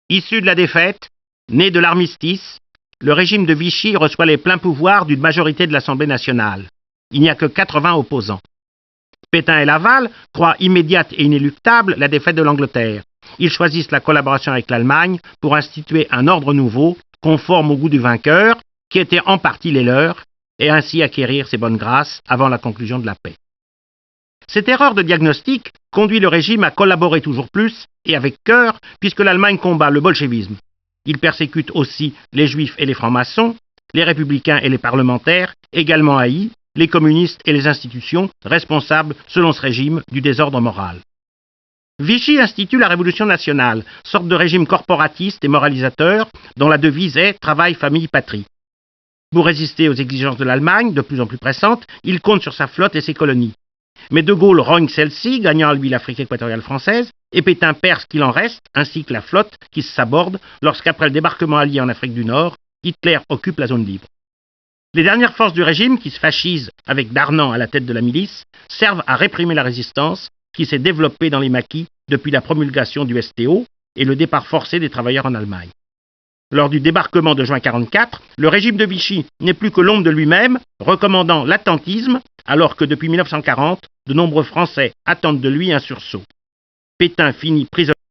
Issu de la défaite, né de l'armistice, le régime de Vichy reçoit les pleins pouvoirs d'une majorité de l'Assemblée nationale. Il n'y a que 80 opposants. Pétain et Laval croient immédiate et inéluctable la défaite de l'Angleterre. Ils choisissent la collaboration avec l'Allemagne pour instituer un ordre nouveau, conforme au goût du vainqueur, qui était en partie les leurs, et ainsi acquérir ses bonnes grâces avant la conclusion de la paix. Cette erreur de diagnostic conduit le régime à collaborer toujours plus, et avec cœur, puisque l'Allemagne combat le bolchevisme. Il persécute aussi les juifs et les francs-maçons, les républicains et les parlementaires, également haïs, les communistes et les institutions, responsables, selon ce régime, du désordre moral. Vichy institue la Révolution nationale, sorte de régime corporatiste et moralisateur, dont la devise est « Travail, famille, patrie ». Pour résister aux exigences de l'Allemagne, de plus en plus pressantes, il compte sur sa flotte et ses colonies. Mais De Gaulle rogne celle-ci, gagnant à lui l'Afrique équatoriale française, et Pétain perd ce qu'il en reste, ainsi que la flotte qui se saborde lorsqu'après le débarquement allié en Afrique du Nord, Hitler occupe la zone libre. Les dernières forces du régime, qui se fascisent avec Darnan à la tête de la milice, servent à réprimer la résistance qui s'est développée dans les maquis depuis la promulgation du STO et le départ forcé des travailleurs en Allemagne. Lors du débarquement de juin 1944, le régime de Vichy n'est plus que l'ombre de lui-même, recommandant l'attentisme, alors que depuis 1940, de nombreux Français attendent de lui un sursaut. Pétain finit prisonnier.